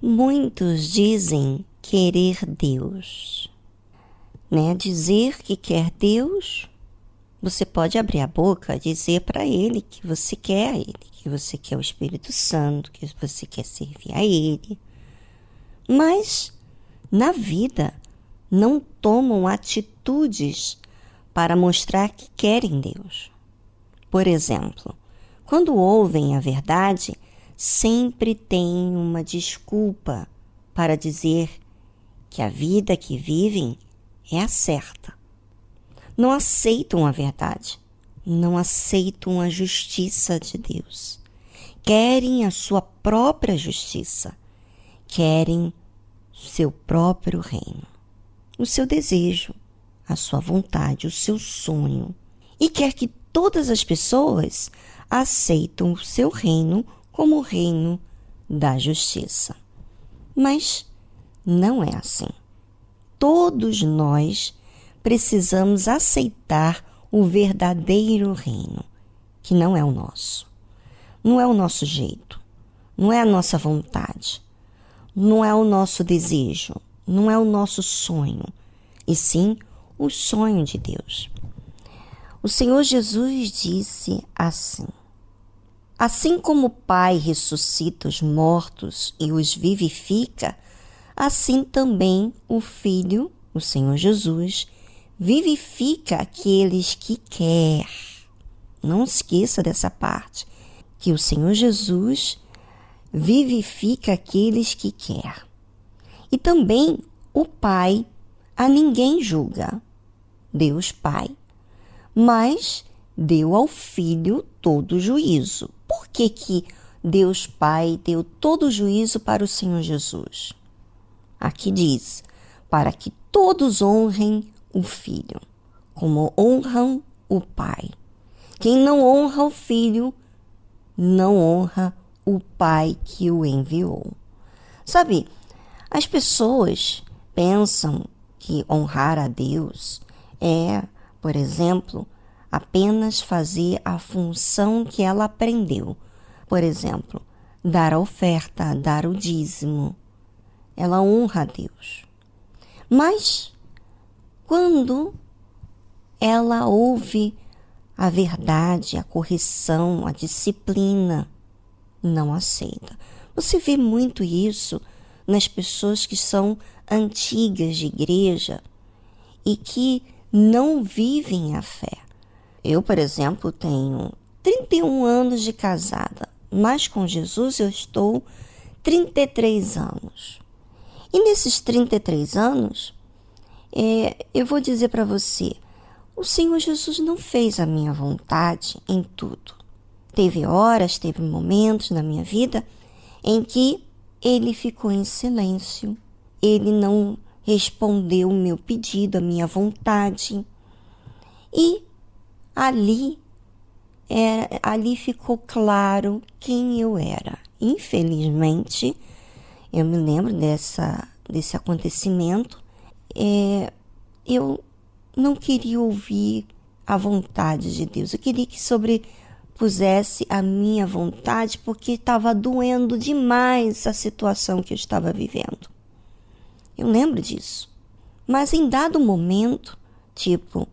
Muitos dizem querer Deus, né? Dizer que quer Deus, você pode abrir a boca e dizer para Ele que você quer Ele, que você quer o Espírito Santo, que você quer servir a Ele. Mas, na vida, não tomam atitudes para mostrar que querem Deus. Por exemplo, quando ouvem a verdade, sempre têm uma desculpa para dizer que a vida que vivem é a certa. Não aceitam a verdade, não aceitam a justiça de Deus. Querem a sua própria justiça, querem seu próprio reino, o seu desejo, a sua vontade, o seu sonho. E quer que todas as pessoas aceitem o seu reino como o reino da justiça. Mas não é assim. Todos nós precisamos aceitar o verdadeiro reino, que não é o nosso. Não é o nosso jeito, não é a nossa vontade, não é o nosso desejo, não é o nosso sonho, e sim o sonho de Deus. O Senhor Jesus disse assim: assim como o Pai ressuscita os mortos e os vivifica, assim também o Filho, o Senhor Jesus, vivifica aqueles que quer. Não esqueça dessa parte, que o Senhor Jesus vivifica aqueles que quer. E também o Pai a ninguém julga, Deus Pai, mas deu ao Filho todo o juízo. Por que Deus Pai deu todo o juízo para o Senhor Jesus? Aqui diz, para que todos honrem o Filho, como honram o Pai. Quem não honra o Filho, não honra o Pai que o enviou. Sabe, as pessoas pensam que honrar a Deus é, por exemplo, apenas fazer a função que ela aprendeu. Por exemplo, dar a oferta, dar o dízimo. Ela honra a Deus. Mas, quando ela ouve a verdade, a correção, a disciplina, não aceita. Você vê muito isso nas pessoas que são antigas de igreja e que não vivem a fé. Eu, por exemplo, tenho 31 anos de casada, mas com Jesus eu estou 33 anos. E nesses 33 anos, eu vou dizer para você, o Senhor Jesus não fez a minha vontade em tudo. Teve horas, teve momentos na minha vida em que Ele ficou em silêncio. Ele não respondeu o meu pedido, a minha vontade. E ali ficou claro quem eu era. Infelizmente, eu me lembro desse acontecimento. Eu não queria ouvir a vontade de Deus. Eu queria que sobrepusesse a minha vontade, porque estava doendo demais a situação que eu estava vivendo. Eu lembro disso. Mas em dado momento, tipo,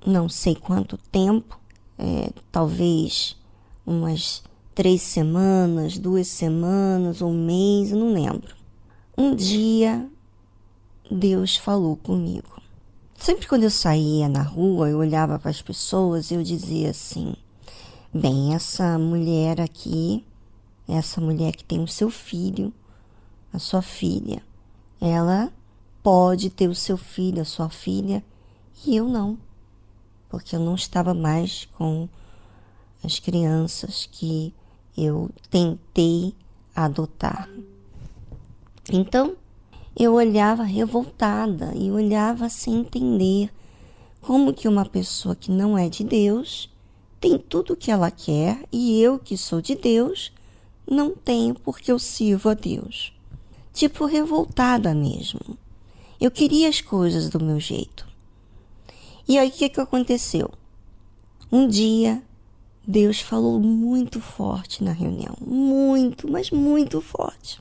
não sei quanto tempo, talvez umas 3 semanas, 2 semanas, um mês, eu não lembro. Um dia, Deus falou comigo. Sempre quando eu saía na rua, eu olhava para as pessoas e eu dizia assim, bem, essa mulher aqui, essa mulher que tem o seu filho, a sua filha, ela pode ter o seu filho, a sua filha, e eu não, porque eu não estava mais com as crianças que eu tentei adotar. Então, eu olhava revoltada e olhava sem entender como que uma pessoa que não é de Deus tem tudo o que ela quer e eu que sou de Deus não tenho porque eu sirvo a Deus. Tipo, revoltada mesmo. Eu queria as coisas do meu jeito. E aí, o que aconteceu? Um dia, Deus falou muito forte na reunião. Muito, mas muito forte.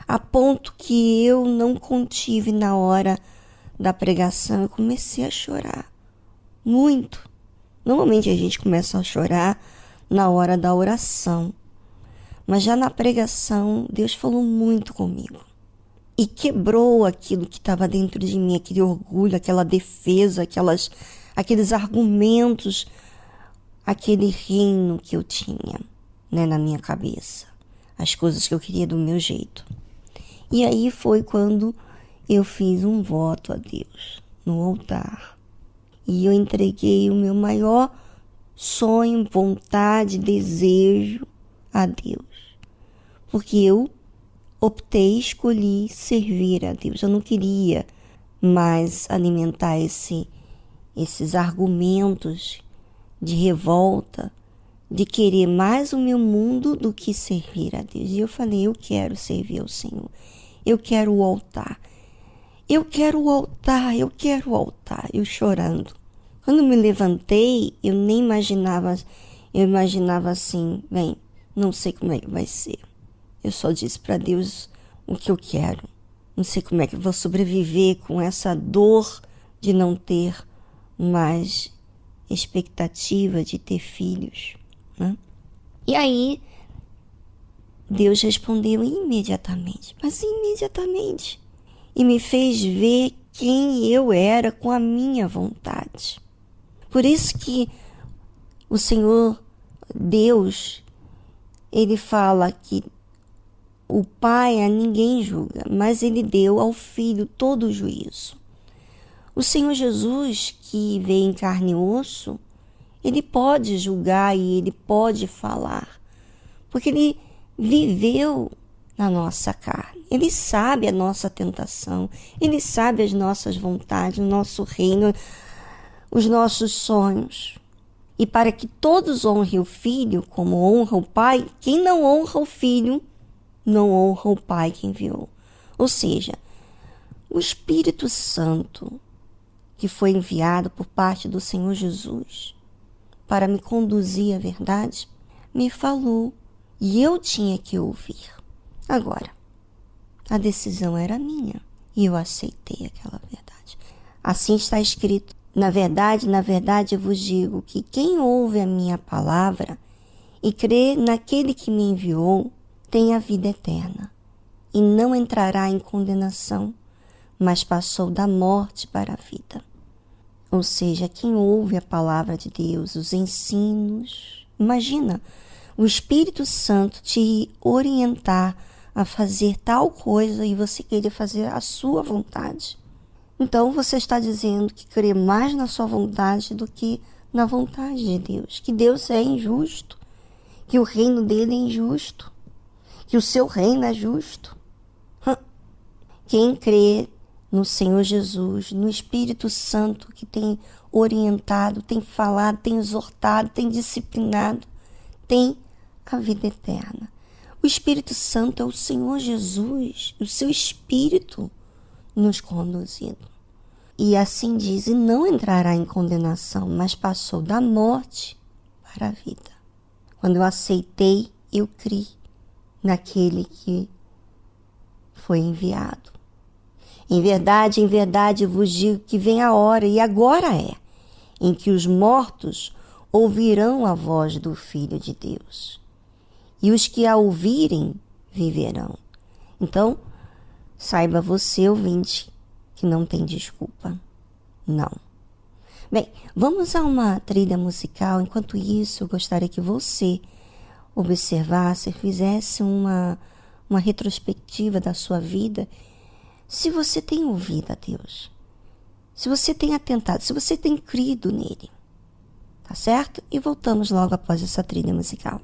a ponto que eu não contive na hora da pregação. Eu comecei a chorar muito. Normalmente a gente começa a chorar na hora da oração, mas já na pregação Deus falou muito comigo e quebrou aquilo que estava dentro de mim, aquele orgulho, aquela defesa, aqueles argumentos, aquele reino que eu tinha, né, na minha cabeça, as coisas que eu queria do meu jeito. E aí foi quando eu fiz um voto a Deus no altar. E eu entreguei o meu maior sonho, vontade, desejo a Deus. Porque eu escolhi servir a Deus. Eu não queria mais alimentar esses argumentos de revolta, de querer mais o meu mundo do que servir a Deus. E eu falei, eu quero servir ao Senhor. Eu quero o altar. Eu quero o altar, eu quero o altar. Eu chorando. Quando me levantei, eu nem imaginava, eu imaginava assim, bem, não sei como é que vai ser. Eu só disse para Deus o que eu quero. Não sei como é que eu vou sobreviver com essa dor de não ter mais expectativa de ter filhos, né? E aí, Deus respondeu imediatamente, mas imediatamente. E me fez ver quem eu era com a minha vontade. Por isso que o Senhor, Deus, Ele fala que o Pai a ninguém julga, mas Ele deu ao Filho todo o juízo. O Senhor Jesus, que veio em carne e osso, Ele pode julgar e Ele pode falar, porque Ele viveu na nossa carne. Ele sabe a nossa tentação, Ele sabe as nossas vontades, o nosso reino, os nossos sonhos. E para que todos honrem o Filho como honra o Pai, quem não honra o Filho, não honra o Pai que enviou. Ou seja, o Espírito Santo, que foi enviado por parte do Senhor Jesus para me conduzir à verdade, me falou e eu tinha que ouvir. Agora, a decisão era minha e eu aceitei aquela verdade. Assim está escrito: na verdade, eu vos digo que quem ouve a minha palavra e crê naquele que me enviou tem a vida eterna e não entrará em condenação, mas passou da morte para a vida. Ou seja, quem ouve a palavra de Deus, os ensinos, imagina o Espírito Santo te orientar a fazer tal coisa e você querer fazer a sua vontade. Então você está dizendo que crê mais na sua vontade do que na vontade de Deus, que Deus é injusto, que o reino dele é injusto, que o seu reino é justo. Quem crê no Senhor Jesus, no Espírito Santo que tem orientado, tem falado, tem exortado, tem disciplinado, tem a vida eterna. O Espírito Santo é o Senhor Jesus, o seu Espírito nos conduzindo. E assim diz, e não entrará em condenação, mas passou da morte para a vida. Quando eu aceitei, eu criei naquele que foi enviado. Em verdade vos digo que vem a hora, e agora é, em que os mortos ouvirão a voz do Filho de Deus. E os que a ouvirem, viverão. Então, saiba você, ouvinte, que não tem desculpa. Não. Bem, vamos a uma trilha musical. Enquanto isso, eu gostaria que você observasse, fizesse uma retrospectiva da sua vida. Se você tem ouvido a Deus, se você tem atentado, se você tem crido nele, tá certo? E voltamos logo após essa trilha musical.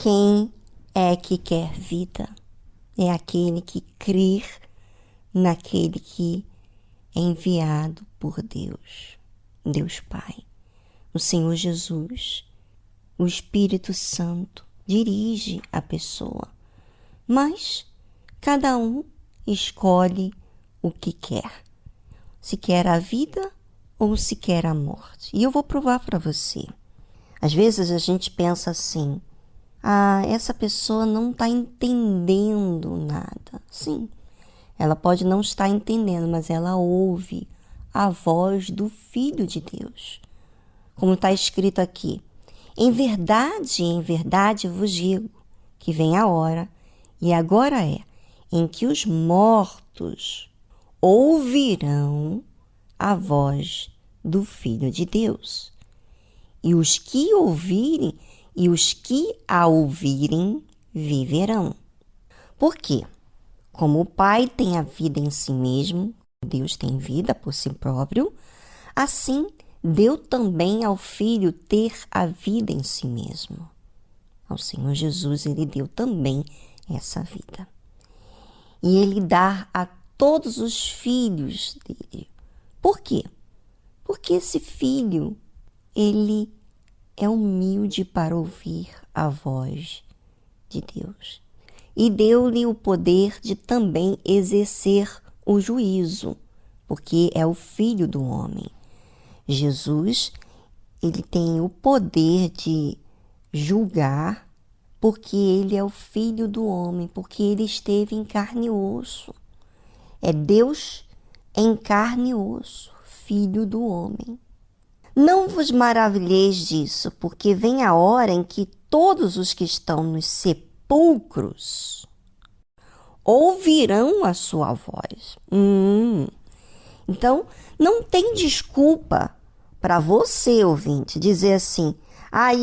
Quem é que quer vida? É aquele que crer naquele que é enviado por Deus, Deus Pai, o Senhor Jesus. O Espírito Santo dirige a pessoa, mas cada um escolhe o que quer, se quer a vida ou se quer a morte. E eu vou provar para você. Às vezes a gente pensa assim, essa pessoa não está entendendo nada. Sim, ela pode não estar entendendo, mas ela ouve a voz do Filho de Deus. Como está escrito aqui, em verdade vos digo que vem a hora, e agora é, em que os mortos ouvirão a voz do Filho de Deus. E os que ouvirem e os que a ouvirem viverão. Por quê? Como o Pai tem a vida em si mesmo, Deus tem vida por si próprio, assim deu também ao Filho ter a vida em si mesmo. Ao Senhor Jesus, ele deu também essa vida. E ele dá a todos os filhos dele. Por quê? Porque esse filho, ele é humilde para ouvir a voz de Deus. E deu-lhe o poder de também exercer o juízo, porque é o Filho do homem. Jesus, ele tem o poder de julgar, porque ele é o Filho do homem, porque ele esteve em carne e osso. É Deus em carne e osso, Filho do homem. Não vos maravilheis disso, porque vem a hora em que todos os que estão nos sepulcros ouvirão a sua voz. Então, não tem desculpa para você, ouvinte, dizer assim,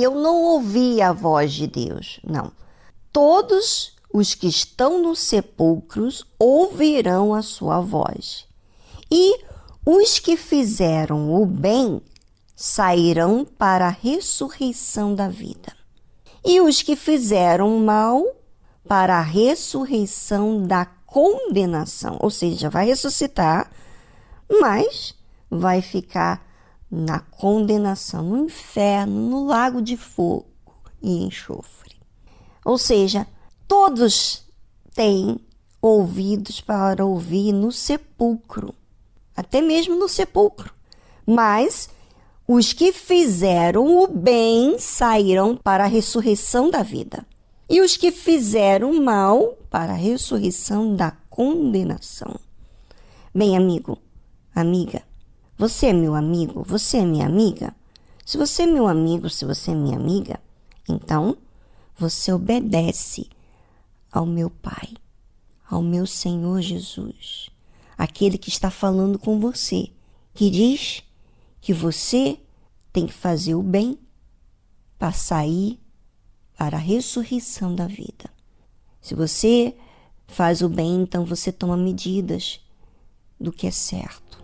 eu não ouvi a voz de Deus. Não. Todos os que estão nos sepulcros ouvirão a sua voz. E os que fizeram o bem sairão para a ressurreição da vida. E os que fizeram o mal para a ressurreição da condenação. Ou seja, vai ressuscitar, mas vai ficar na condenação, no inferno, no lago de fogo e enxofre. Ou seja, todos têm ouvidos para ouvir no sepulcro, até mesmo no sepulcro. Mas os que fizeram o bem sairão para a ressurreição da vida. E os que fizeram o mal para a ressurreição da condenação. Bem, amigo, amiga, você é meu amigo? Você é minha amiga? Se você é meu amigo, se você é minha amiga, então você obedece ao meu Pai, ao meu Senhor Jesus, aquele que está falando com você, que diz que você tem que fazer o bem para sair para a ressurreição da vida. Se você faz o bem, então você toma medidas do que é certo.